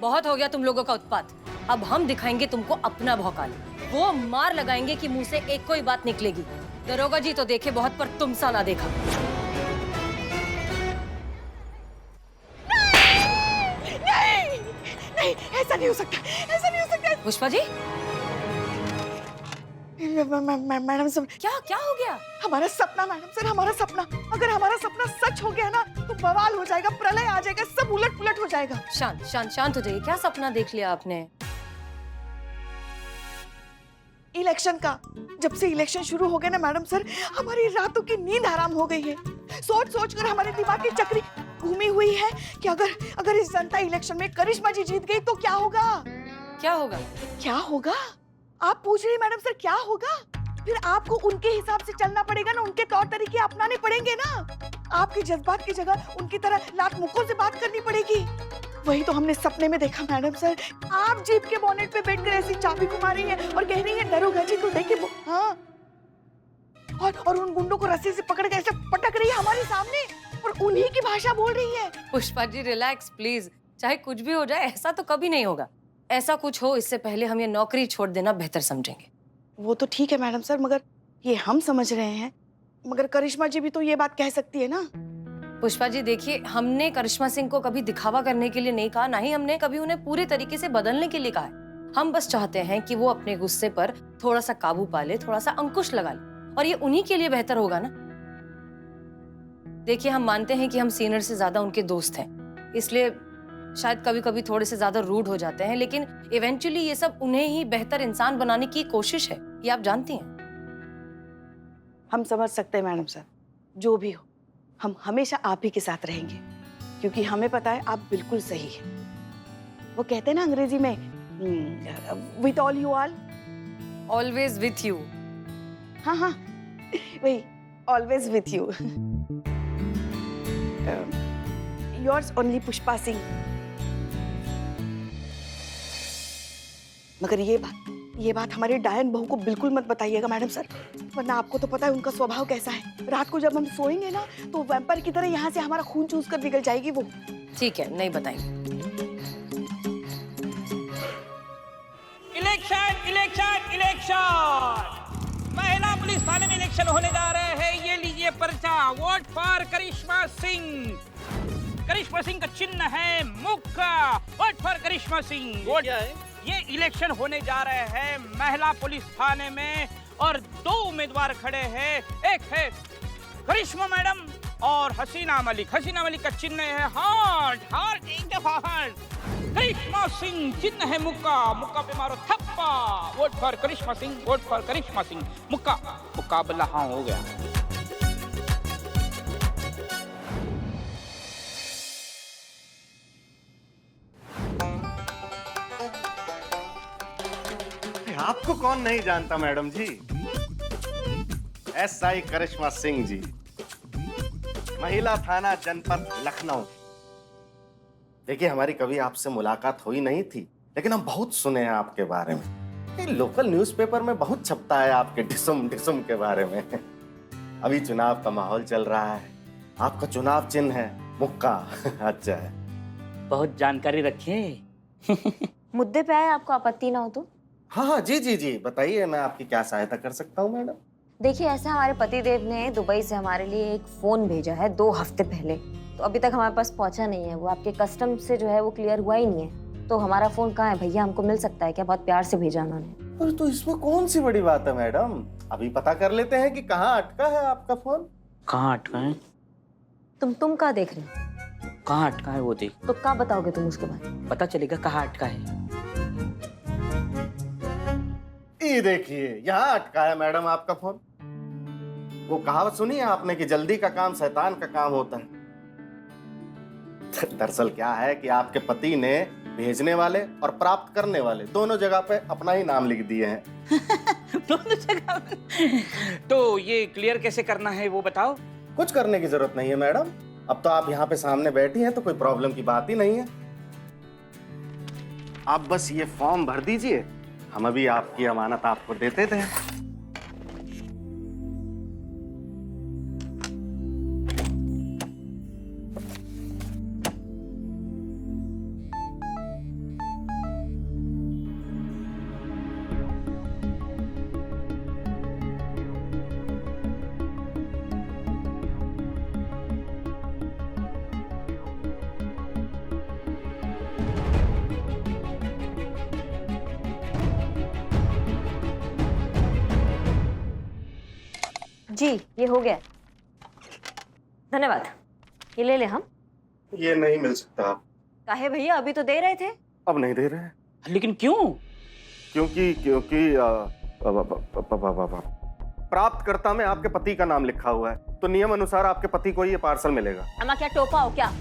बहुत हो गया तुम लोगों का उत्पात। अब हम दिखाएंगे तुमको अपना भौकाल। वो मार लगाएंगे कि मुंह से एक कोई बात निकलेगी। दरोगा जी तो देखे बहुत, पर तुम सा ना देखा। नहीं, नहीं, ऐसा नहीं हो सकता, ऐसा नहीं हो सकता। पुष्पा जी, मैडम सर, क्या क्या हो गया? हमारा सपना मैडम सर, हमारा सपना, अगर हमारा सपना सच हो गया ना तो बवाल हो जाएगा, प्रलय आ जाएगा, सब उलट पुलट हो जाएगा। शांत शांत शांत हो जाइए। क्या सपना देख लिया आपने? इलेक्शन का। जब से इलेक्शन शुरू हो गए ना मैडम सर, हमारी रातों की नींद हराम हो गई है। सोच सोच कर हमारे दिमाग की चक्री घूमी हुई है कि अगर इस जनता इलेक्शन में करिश्मा जी जीत गई तो क्या होगा? क्या होगा? क्या होगा? आप पूछ रही मैडम सर क्या होगा? फिर आपको उनके हिसाब से चलना पड़ेगा ना, उनके तौर तरीके अपनाने पड़ेंगे ना। आपके जज्बात की जगह उनकी तरह लात मुक्कों से बात करनी पड़ेगी। वही तो हमने सपने में देखा मैडम सर। आप जीप के बोनेट पे बैठकर ऐसी चाबी घुमा रही है और कह रही है दरोगा जी को देखिए वो, हाँ, और उन गुंडों को रस्सी से पकड़ के ऐसे पटक रही है हमारे सामने और उन्हीं की भाषा बोल रही है। Pushpa ji relax please. चाहे कुछ भी हो जाए, ऐसा तो कभी नहीं होगा। ऐसा कुछ हो इससे पहले हम ये नौकरी छोड़ देना बेहतर समझेंगे। वो तो ठीक है मैडम सर, मगर ये हम समझ रहे हैं, मगर करिश्मा जी भी तो ये बात कह सकती है ना। पुष्पा जी देखिए, हमने करिश्मा सिंह को कभी दिखावा करने के लिए नहीं कहा, ना ही हमने कभी उन्हें पूरे तरीके से बदलने के लिए कहा है। हम बस चाहते हैं कि वो अपने गुस्से पर थोड़ा सा काबू पा ले, थोड़ा सा अंकुश लगा ले, और ये उन्हीं के लिए बेहतर होगा ना। देखिए, हम मानते हैं कि हम सीनियर से ज्यादा उनके दोस्त हैं, इसलिए शायद कभी कभी थोड़े से ज्यादा रूड हो जाते हैं, लेकिन इवेंचुअली ये सब उन्हें ही बेहतर इंसान बनाने की कोशिश है, ये आप जानती हैं। हम समझ सकते हैं मैडम सर, जो भी हो हम हमेशा आप ही के साथ रहेंगे, क्योंकि हमें पता है आप बिल्कुल सही है। वो कहते हैं ना अंग्रेजी में, with all you all, always with you. हाँ हाँ वही, always with you. Yours only Pushpa Singh. मगर ये बात हमारे डायन बहू को बिल्कुल मत बताइएगा मैडम सर, वरना आपको तो पता है उनका स्वभाव कैसा है। रात को जब हम सोएंगे ना तो वैम्पायर की तरह यहाँ से हमारा खून चूस कर निकल जाएगी वो। ठीक है, नहीं बताएंगे। इलेक्शन इलेक्शन इलेक्शन, महिला पुलिस थाने में इलेक्शन होने जा रहे हैं। ये लीजिए पर्चा, वोट फॉर करिश्मा सिंह। करिश्मा सिंह का चिन्ह है मुक्का, vote for Karishma Singh. Vote क्या है? ये इलेक्शन होने जा रहे हैं महिला पुलिस थाने में, और 2 उम्मीदवार खड़े हैं। एक है करिश्मा मैडम और हसीना मलिक। हसीना मलिक का चिन्ह है हार्ट, हार्ट एक दफा हार्ट। करिश्मा सिंह चिन्ह है मुक्का, मुक्का पे मारो थप्पा। Vote for Karishma Singh, vote for Karishma Singh. मुक्का, मुकाबला हाँ हो गया। आपको कौन नहीं जानता मैडम जी, SI करिश्मा सिंह जी, महिला थाना जनपद लखनऊ। देखिए, हमारी कभी आपसे मुलाकात हुई नहीं थी, लेकिन हम बहुत सुने हैं आपके बारे में। ये लोकल न्यूज़पेपर में बहुत छपता है आपके डिसम डिसम के बारे में। अभी चुनाव का माहौल चल रहा है, आपका चुनाव चिन्ह है मुक्का। अच्छा है, बहुत जानकारी रखे। मुद्दे पे आए, आपको आपत्ति ना हो तो? हाँ हाँ जी जी जी, बताइए मैं आपकी क्या सहायता कर सकता हूँ मैडम। देखिए, ऐसा हमारे पतिदेव ने दुबई से हमारे लिए एक फोन भेजा है 2 हफ्ते पहले, तो अभी तक हमारे पास पहुंचा नहीं है। वो आपके कस्टम से जो है वो क्लियर हुआ ही नहीं है। तो हमारा फोन कहाँ है भैया, हमको मिल सकता है क्या? बहुत प्यार से भेजा उन्होंने। अरे तो इसमें कौन सी बड़ी बात है मैडम, अभी पता कर लेते हैं कि कहाँ अटका है आपका फोन। कहाँ अटका है? तुम कहाँ देख रहे हो? कहाँ अटका है वो देख। तो क्या बताओगे तुम उसके बाद? पता चलेगा कहाँ अटका है। ये देखिए, यहाँ अटका है मैडम आपका फोन। वो कहावत सुनी है आपने कि जल्दी का काम शैतान का काम होता है। दरअसल क्या है कि आपके पति ने भेजने वाले और प्राप्त करने वाले दोनों जगह पे अपना ही नाम लिख दिए हैं। दोनों जगह। तो ये क्लियर कैसे करना है वो बताओ। कुछ करने की जरूरत नहीं है मैडम, अब तो आप यहाँ पे सामने बैठी हैं तो कोई प्रॉब्लम की बात ही नहीं है। आप बस ये फॉर्म भर दीजिए, हम अभी आपकी अमानत आपको देते थे। जी ये हो गया, धन्यवाद। ये ले ले हम। ये नहीं मिल सकता। काहे भैया, अभी तो दे रहे थे। अब नहीं दे रहे हैं। लेकिन क्यों? क्योंकि प्राप्तकर्ता में आपके पति का नाम लिखा हुआ है, तो नियम अनुसार आपके पति को ये पार्सल मिलेगा। अम्मा क्या टोपा हो क्या?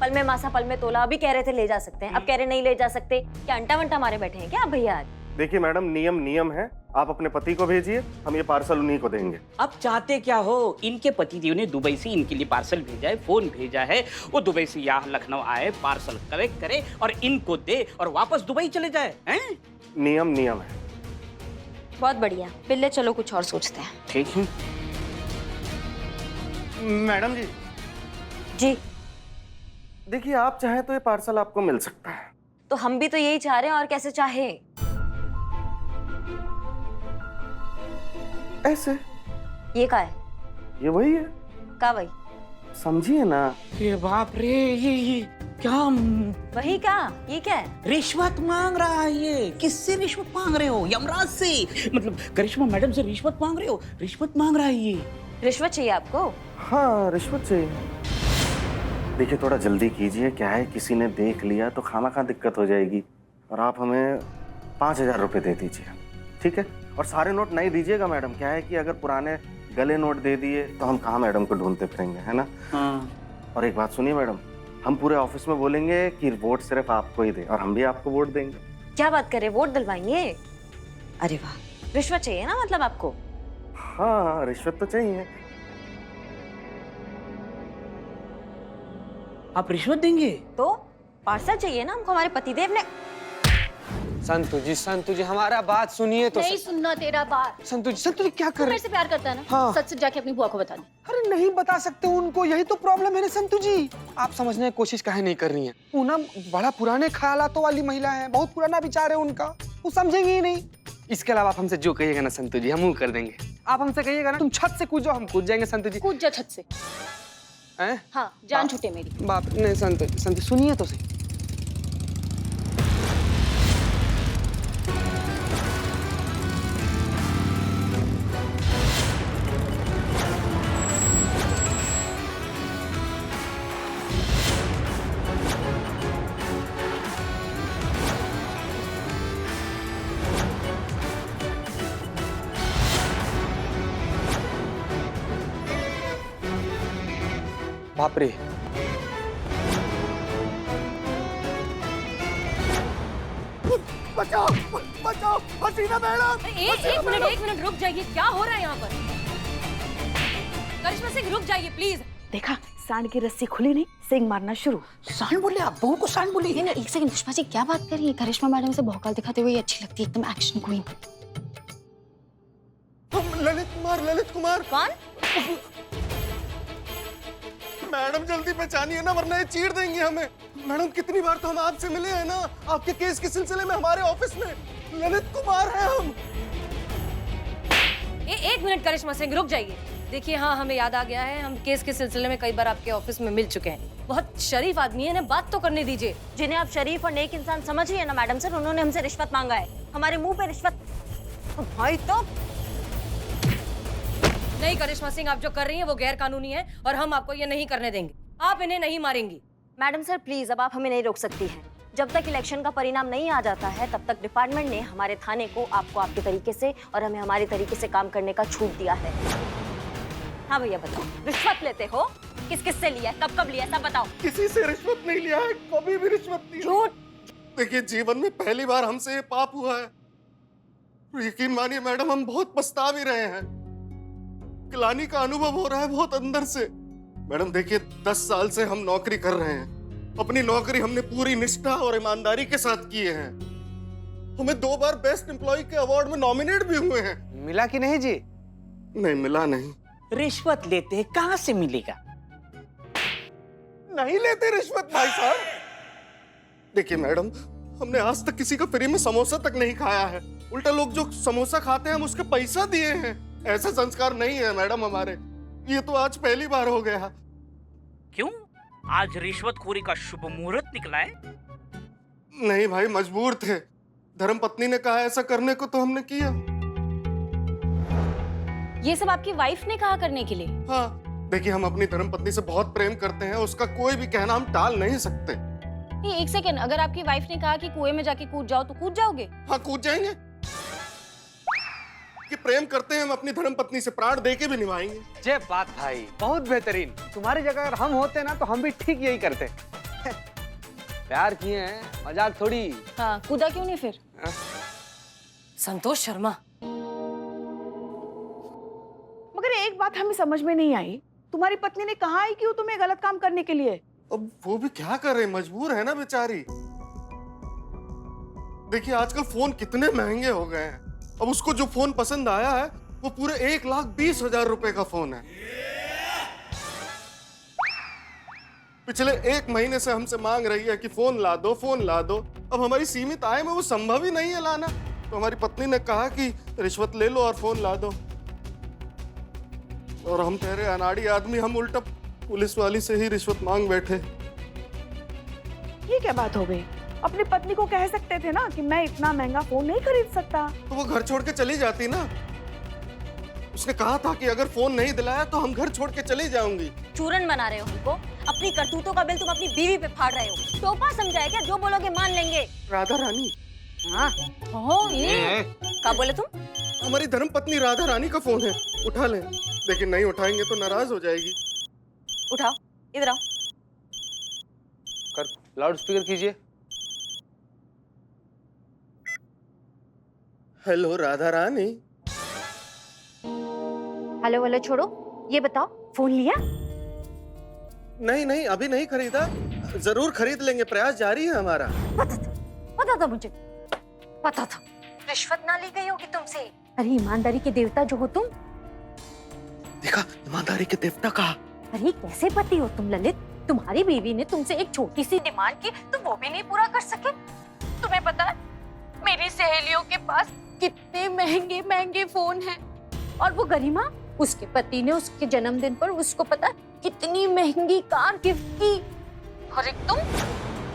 पल में मासा पल में तोला। अभी कह रहे थे ले जा सकते हैं, अब कह रहे नहीं ले जा सकते। क्या अंटा वंटा मारे बैठे हैं क्या आप भैया आज? देखिए मैडम, नियम नियम है। आप अपने पति को भेजिए, हम ये पार्सल उन्हीं को देंगे। अब चाहते क्या हो? इनके पतिदेव ने दुबई से इनके लिए पार्सल भेजा है, फोन भेजा है। वो दुबई से यहाँ लखनऊ आए, पार्सल कलेक्ट करे और इनको दे और वापस दुबई चले जाए हैं? नियम नियम है। बहुत बढ़िया बिल्ले, चलो कुछ और सोचते हैं। ठीक है मैडम जी, जी देखिए आप चाहें तो ये पार्सल आपको मिल सकता है। तो हम भी तो यही चाह रहे हैं, और कैसे चाहे? ऐसे। ये का है? ये वही है, का वही? समझिए ना। ये बाप रे, ये क्या वही का? ये क्या है? रिश्वत मांग रहा है ये। किससे रिश्वत मांग रहे हो? यमराज से। मतलब करिश्मा मैडम से रिश्वत मांग रहे हो? रिश्वत मांग रहा है ये। रिश्वत चाहिए आपको? हाँ रिश्वत चाहिए। देखिए थोड़ा जल्दी कीजिए, क्या है किसी ने देख लिया तो खामखा दिक्कत हो जाएगी। और आप हमें 5,000 रुपये दे दीजिए, ठीक है? और सारे नोट नहीं दीजिएगा मैडम, क्या है कि अगर पुराने गले नोट दे दिए तो हम कहाँ मैडम को ढूंढते फिरेंगे, है ना? हाँ। और एक बात सुनिए मैडम, हम पूरे ऑफिस में बोलेंगे कि वोट सिर्फ आपको ही दे, और हम भी आपको वोट देंगे। क्या बात करे, वोट दिलवाएंगे? अरे वाह, रिश्वत चाहिए ना मतलब आपको? हाँ रिश्वत तो चाहिए। आप रिश्वत देंगे? तो पार्सल चाहिए ना हमको, हमारे पतिदेव ने। संतु जी हमारा बात सुनिए तो। नहीं सुनना तेरा बात। संतु जी क्या तू कर रहे? मेरे से प्यार करता है ना? हाँ। सच सच जाके अपनी बुआ को बता दे। अरे नहीं बता सकते उनको, यही तो प्रॉब्लम है ना संतु जी। आप समझने की कोशिश काहे नहीं कर रही हैं? वो ना बड़ा पुराने ख्यालातों वाली महिला है, बहुत पुराना विचार है उनका, वो समझेंगे ही नहीं। इसके अलावा आप हमसे जो कहिएगा ना संतु जी, हम वो कर देंगे। आप हमसे कहिएगा ना तुम छत से कूदो, हम कूद जाएंगे संतु जी। कूद जा छत से। हैं? हाँ जान छूटे मेरी। बाप नहीं संतु सुनिए तो सही। बाप रे, बचाओ बचाओ, हसीना मैडम। एक मिनट रुक जाइए, क्या हो रहा है यहाँ पर? करिश्मा सिंह रुक जाइए प्लीज। देखा, सांड की रस्सी खुली नहीं, सिंग मारना शुरू। सांड बोले आप? बहू को सांड बोले? नहीं एक सेकंड पुष्पा जी, क्या बात कर रही है? करिश्मा मैडम से भौकाल दिखाते हुए अच्छी लगती है, एकदम एक्शन क्वीन। ललित कुमार। कौन? मैडम जल्दी पहचानिए ना, वरना ये चीर देंगे हमें। मैडम कितनी बार तो हम आपसे मिले हैं ना, आपके केस के सिलसिले में हमारे ऑफिस में। ललित कुमार हैं हम। एक मिनट करिश्मा सिंह रुक जाइए। देखिए हाँ, हमें याद आ गया है, हम केस के सिलसिले में कई बार आपके ऑफिस में मिल चुके हैं। बहुत शरीफ आदमी है ना, बात तो करने दीजिए। जिन्हें आप शरीफ और नेक इंसान समझिए ना मैडम सर, उन्होंने हमसे रिश्वत मांगा है, हमारे मुंह पे रिश्वत। भाई तो नहीं करिश्मा सिंह, आप जो कर रही हैं वो गैर कानूनी है और हम आपको ये नहीं करने देंगे। आप इन्हें नहीं मारेंगी। मैडम सर प्लीज, अब आप हमें नहीं रोक सकती हैं। जब तक इलेक्शन का परिणाम नहीं आ जाता है तब तक डिपार्टमेंट ने हमारे थाने को आपको आपके तरीके से और हमें हमारे तरीके से काम करने का छूट दिया है। हाँ भैया बताओ, रिश्वत लेते हो? किस किस से लिया, कब कब लिया, सब बताओ। किसी से रिश्वत नहीं लिया है, कभी भी रिश्वत नहीं। झूठ। देखिए जीवन में पहली बार हमसे ये पाप हुआ है। यकीन मानिए मैडम, हम बहुत पछता भी रहे हैं। ग्लानि का अनुभव हो रहा है बहुत अंदर से। मैडम देखिए, 10 साल से हम नौकरी कर रहे हैं। अपनी नौकरी हमने पूरी निष्ठा और ईमानदारी के साथ किए हैं। हमें 2 बार बेस्ट एम्प्लॉय के अवार्ड में नॉमिनेट भी हुए हैं। मिला कि नहीं जी? नहीं मिला नहीं। रिश्वत लेते हैं, कहाँ से मिलेगा? नहीं लेते रिश्वत भाई साहब। देखिए मैडम, हमने आज तक किसी का फ्री में समोसा तक नहीं खाया है। उल्टा लोग जो समोसा खाते हैं हम उसके पैसा दिए हैं। ऐसा संस्कार नहीं है मैडम हमारे। ये तो आज पहली बार हो गया। क्यों? आज रिश्वतखोरी का शुभ मुहूर्त निकला है? नहीं भाई, मजबूर थे। धर्म पत्नी ने कहा ऐसा करने को तो हमने किया। ये सब आपकी वाइफ ने कहा करने के लिए? हाँ, देखिए हम अपनी धर्मपत्नी से बहुत प्रेम करते हैं, उसका कोई भी कहना हम टाल नहीं सकते। ये एक सेकेंड, अगर आपकी वाइफ ने कहा कि कुएं में जाके कूद जाओ तो कूद जाओगे? हाँ, कूद जाएंगे। कि प्रेम करते हैं हम अपनी धर्मपत्नी से, प्राण दे के भी निभाएंगे। जय बात भाई, बहुत बेहतरीन। तुम्हारी जगह अगर हम होते ना तो हम भी ठीक यही करते। प्यार किए हैं, मजाक थोड़ी। हाँ, कूदा क्यों नहीं फिर? संतोष शर्मा, मगर एक बात हमें समझ में नहीं आई, तुम्हारी पत्नी ने कहा है कि वो तुम्हें गलत काम करने के लिए? अब वो भी क्या करे, मजबूर है ना बेचारी। देखिए आजकल फोन कितने महंगे हो गए हैं। अब उसको जो फोन पसंद आया है वो पूरे 1,20,000 रुपए का फोन है। पिछले 1 महीने से हमसे मांग रही है कि फोन ला दो, फोन ला दो। अब हमारी सीमित आय में वो संभव ही नहीं है लाना, तो हमारी पत्नी ने कहा कि रिश्वत ले लो और फोन ला दो। और हम ठहरे अनाड़ी आदमी, हम उल्टा पुलिस वाली से ही रिश्वत मांग बैठे। ये क्या बात हो गई? अपनी पत्नी को कह सकते थे ना कि मैं इतना महंगा फोन नहीं खरीद सकता। तो वो घर छोड़ के चली जाती ना। उसने कहा था कि अगर फोन नहीं दिलाया तो हम घर छोड़ के चली जाऊंगी। चूरन बना रहे हो हमको। अपनी करतूतों का बिल तुम अपनी बीवी पे फाड़ रहे हो। टोपा समझा है क्या? जो बोलोगे मान लेंगे। राधा रानी, हाँ, ये क्या बोले तुम? हमारी धर्मपत्नी राधा रानी का फोन है, उठा ले। लेकिन नहीं उठाएंगे तो नाराज हो जाएगी। उठाओ, इधर आओ। कर लाउड स्पीकर कीजिए। Hello Radha Rani. Hello hello छोड़ो, ये बताओ फोन लिया? नहीं नहीं, अभी नहीं खरीदा, जरूर खरीद लेंगे, प्रयास जारी है हमारा। पता था मुझे, पता था। रिश्वत ना ली गई होगी तुमसे। अरे ईमानदारी के देवता जो हो तुम। देखा, ईमानदारी के देवता कहा। अरे कैसे पति हो तुम ललित? तुम्हारी बीवी ने तुमसे एक छोटी सी डिमांड की तो वो भी नहीं पूरा कर सके। तुम्हें पता है मेरी सहेलियों के पास कितने महंगे महंगे फोन हैं, और वो गरिमा, उसके पति ने उसके जन्मदिन पर उसको पता कितनी महंगी कार गिफ्ट की। और एक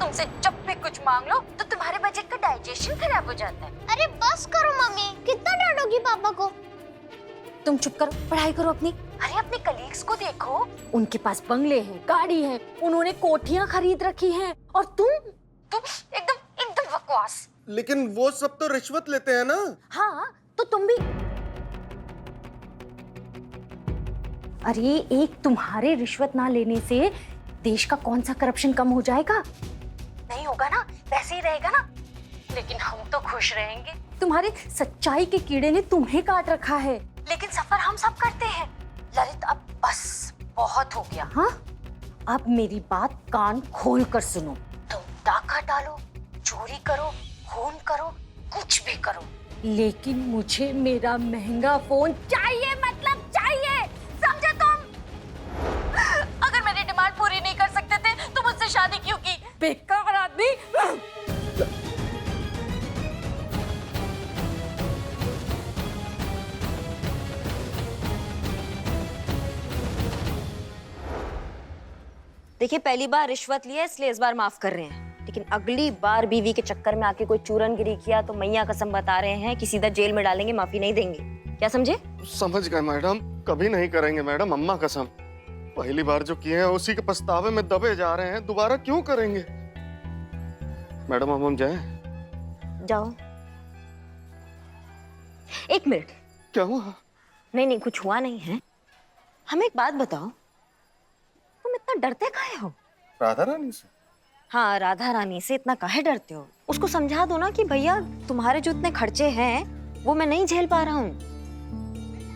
तुमसे जब भी कुछ मांग लो तो तुम्हारे बजट का डाइजेशन खराब हो जाता है। अरे बस करो मम्मी, कितना डांटोगी पापा को? तुम चुप करो, पढ़ाई करो अपनी। अरे अपने कलीग्स को देखो, उनके पास बंगले हैं, गाड़ी है, उन्होंने कोठियां खरीद रखी हैं, और तुम एकदम एकदम बकवास। लेकिन वो सब तो रिश्वत लेते हैं ना। हाँ तो तुम भी। अरे एक तुम्हारे रिश्वत ना लेने से देश का कौन सा करप्शन कम हो जाएगा? नहीं होगा ना, वैसे ही रहेगा ना। लेकिन हम तो खुश रहेंगे। तुम्हारे सच्चाई के कीड़े ने तुम्हें काट रखा है। लेकिन सफर हम सब करते हैं। ललित अब बस बहुत हो गया। हाँ, अब मेरी बात कान खोल कर सुनो। तुम डाका डालो, चोरी करो, खून करो, कुछ भी करो, लेकिन मुझे मेरा महंगा फोन चाहिए, मतलब चाहिए, समझे तुम? अगर मेरी डिमांड पूरी नहीं कर सकते थे तो मुझसे शादी क्यों की? बेकार आदमी। देखिए, पहली बार रिश्वत लिया इसलिए इस बार माफ कर रहे हैं, लेकिन अगली बार बीवी के चक्कर में आके कोई चूरनगिरी किया तो मैया कसम बता रहे हैं कि सीधा जेल में डालेंगे, माफी नहीं देंगे। क्या समझे? समझ गए मैडम, कभी नहीं करेंगे मैडम, अम्मा कसम। पहली बार जो किए हैं उसी के पछतावे में दबे जा रहे हैं, दोबारा क्यों करेंगे? मैडम हम जाएं? जाओ। एक मिनट। क्या हुआ? नहीं, कुछ हुआ नहीं है। हमें एक बात बताओ, तुम इतना डरते काहे हो? राधा रानी से? हाँ, राधा रानी से इतना काहे डरते हो? उसको समझा दो ना कि भैया तुम्हारे जो इतने खर्चे हैं वो मैं नहीं झेल पा रहा हूँ।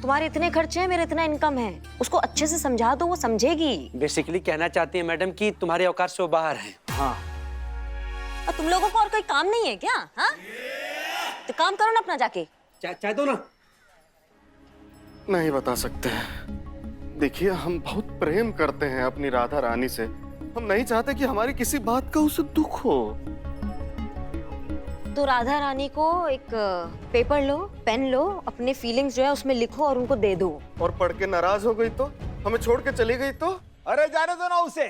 तुम्हारे इतने खर्चे हैं, मेरा इतना इनकम है। उसको अच्छे से समझा दो, वो समझेगी। बेसिकली कहना चाहती हैं मैडम कि तुम्हारे औकात से वो बाहर है। हाँ, और तुम लोगों को और कोई काम नहीं है क्या? हाँ, तो काम करो ना अपना जाके। चाय दो ना। नहीं बता सकते। देखिए हम बहुत प्रेम करते हैं अपनी राधा रानी से, हम नहीं चाहते कि हमारी किसी बात का उसे दुख हो। तो राधा रानी को एक पेपर लो, पेन लो, अपने फीलिंग्स जो है उसमें लिखो और उनको दे दो। और पढ़ के नाराज हो गई तो? हमें छोड़ के चली गई तो? अरे जाने दो ना उसे,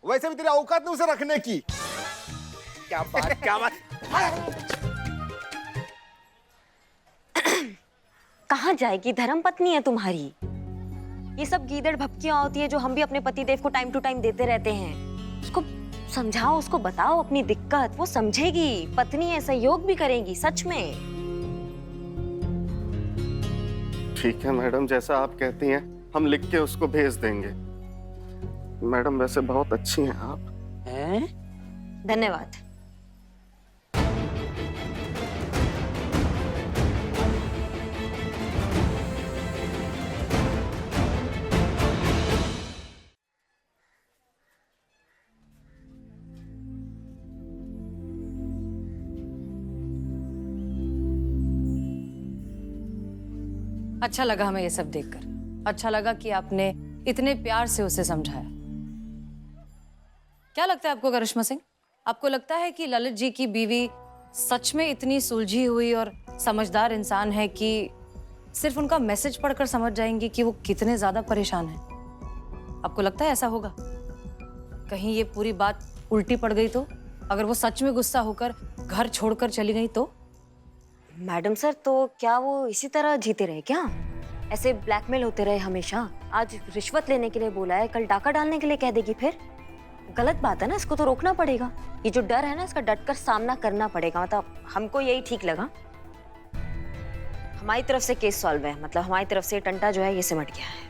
वैसे भी तेरी औकात नहीं उसे रखने की। क्या बात, क्या बात। कहाँ जाएगी? धर्म पत्नी है तुम्हारी। ये सब गीदड़ भपकियां होती है जो हम भी अपने पतिदेव को टाइम टू टाइम देते रहते हैं। उसको समझाओ, उसको बताओ अपनी दिक्कत, वो समझेगी। पत्नी है, सहयोग भी करेगी सच में। ठीक है मैडम, जैसा आप कहती हैं हम लिख के उसको भेज देंगे। मैडम वैसे बहुत अच्छी हैं आप। हैं? धन्यवाद। अच्छा लगा हमें ये सब देखकर। अच्छा लगा कि आपने इतने प्यार से उसे समझाया। क्या लगता है आपको करिश्मा सिंह? आपको लगता है कि ललित जी की बीवी सच में इतनी सुलझी हुई और समझदार इंसान है कि सिर्फ उनका मैसेज पढ़कर समझ जाएंगी कि वो कितने ज्यादा परेशान हैं? आपको लगता है ऐसा होगा? कहीं ये पूरी बात उल्टी पड़ गई तो? अगर वो सच में गुस्सा होकर घर छोड़कर चली गई तो? मैडम सर, तो क्या वो इसी तरह जीते रहे क्या? ऐसे ब्लैकमेल होते रहे हमेशा? आज रिश्वत लेने के लिए बोला है, कल डाका डालने के लिए कह देगी फिर? गलत बात है ना, इसको तो रोकना पड़ेगा। ये जो डर है ना, इसका डटकर सामना करना पड़ेगा। मतलब हमको यही ठीक लगा। हमारी तरफ से केस सॉल्व है, मतलब हमारी तरफ से टंटा जो है ये सिमट गया है।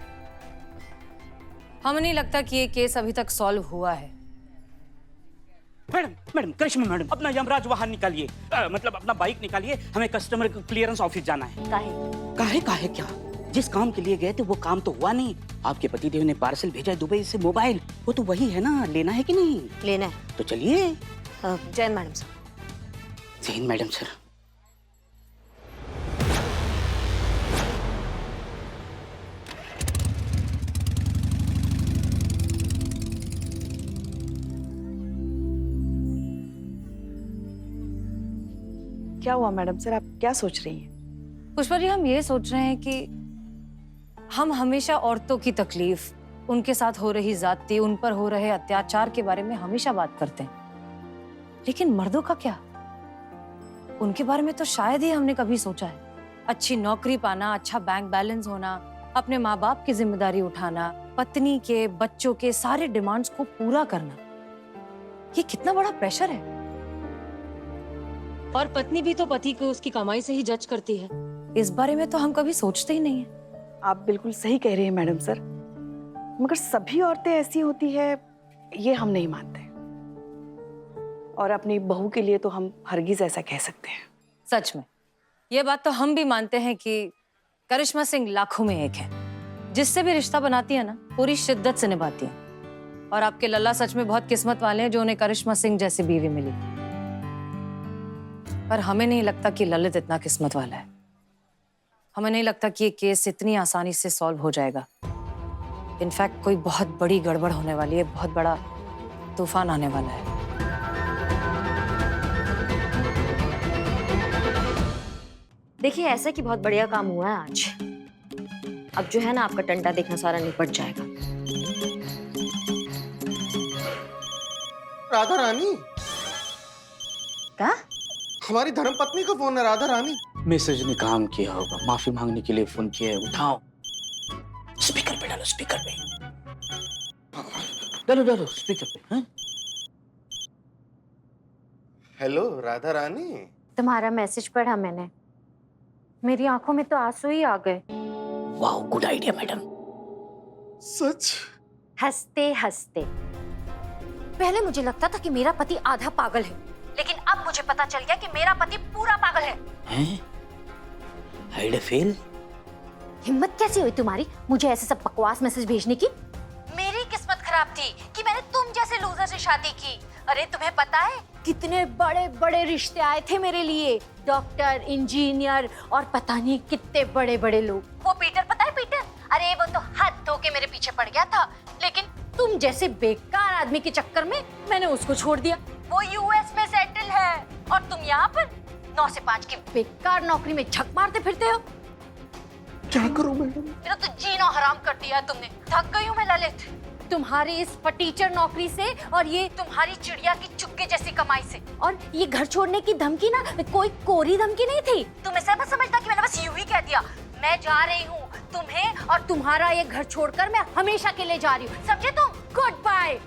हमें नहीं लगता कि ये केस अभी तक सॉल्व हुआ है। मैडम मैडम करिश्मा मैडम, अपना यमराज वाहन निकालिए, मतलब अपना बाइक निकालिए, हमें कस्टमर क्लियरेंस ऑफिस जाना है। काहे क्या? जिस काम के लिए गए थे वो काम तो हुआ नहीं। आपके पतिदेव ने पार्सल भेजा है दुबई से, मोबाइल, वो तो वही है ना, लेना है कि नहीं? लेना है तो चलिए। Jain madam sir. Jain madam sir. क्या हुआ मैडम सर, आप क्या सोच रही हैं? पुष्पा जी, हम ये सोच रहे हैं कि हम हमेशा औरतों की तकलीफ, उनके साथ हो रही ज्यादती, उन पर हो रहे अत्याचार के बारे में हमेशा बात करते हैं, लेकिन मर्दों का क्या? उनके बारे में तो शायद ही हमने कभी सोचा है। अच्छी नौकरी पाना, अच्छा बैंक बैलेंस होना, अपने माँ बाप की जिम्मेदारी उठाना, पत्नी के, बच्चों के सारे डिमांड्स को पूरा करना, ये कितना बड़ा प्रेशर है। और पत्नी भी तो पति को उसकी कमाई से ही जज करती है। इस बारे में तो हम कभी सोचते ही नहीं है। आप बिल्कुल सही कह रही हैं मैडम सर, मगर सभी औरतें ऐसी होती है ये हम नहीं मानते, और अपनी बहू के लिए तो हम हरगिज ऐसा कह सकते हैं। सच में ये बात तो हम भी मानते हैं कि करिश्मा सिंह लाखों में एक है। जिससे भी रिश्ता बनाती है ना, पूरी शिद्दत से निभाती है। और आपके लल्ला सच में बहुत किस्मत वाले हैं जो उन्हें करिश्मा सिंह जैसी बीवी मिली। पर हमें नहीं लगता कि ललित इतना किस्मत वाला है। हमें नहीं लगता कि ये केस इतनी आसानी से सॉल्व हो जाएगा। इनफैक्ट कोई बहुत बड़ी गड़बड़ होने वाली है, बहुत बड़ा तूफान आने वाला है। देखिए, ऐसा कि बहुत बढ़िया काम हुआ है आज। अब जो है ना, आपका टंटा देखना सारा निपट जाएगा। राधा रानी, क्या? हमारी धर्मपत्नी का फोन है। राधा रानी, मैसेज ने काम किया होगा, माफी मांगने के लिए फोन किया है। उठाओ, स्पीकर पे डालो, स्पीकर पे डालो स्पीकर पे। हाँ? हेलो राधा रानी। तुम्हारा मैसेज पढ़ा मैंने, मेरी आंखों में तो आंसू ही आ गए। वाह, गुड आइडिया मैडम। सच? हंसते हंसते। पहले मुझे लगता था कि मेरा पति आधा पागल है, लेकिन अब मुझे पता चल गया कि मेरा पति पूरा पागल है। हैं? Hide fail? हिम्मत कैसी हुई तुम्हारी मुझे ऐसे सब बकवास मैसेज भेजने की? मेरी किस्मत खराब थी कि मैंने तुम जैसे लूजर से शादी की। अरे तुम्हें पता है कितने बड़े बड़े रिश्ते आए थे मेरे लिए, डॉक्टर, इंजीनियर और पता नहीं कितने बड़े बड़े लोग। वो पीटर, पता है पीटर? अरे वो तो हाथ धो के मेरे पीछे पड़ गया था, लेकिन तुम जैसे बेकार आदमी के चक्कर में मैंने उसको छोड़ दिया। वो यूएस में सेटल है और तुम यहाँ पर 9 से 5 की बेकार नौकरी में झक मारते फिरते हो। क्या करूं मैडम? मेरा तो जीना हराम कर दिया तुमने। थक गई हूँ मैं ललित, तुम्हारी इस फटीचर नौकरी से और ये तुम्हारी चिड़िया की चुग्गे जैसी कमाई से। और ये घर छोड़ने की धमकी ना कोई कोरी धमकी नहीं थी। तुम ऐसा मत समझना कि मैंने बस यूं ही कह दिया। मैं जा रही हूँ, तुम्हें और तुम्हारा ये घर छोड़कर मैं हमेशा के लिए जा रही हूँ, समझे तुम? Good bye.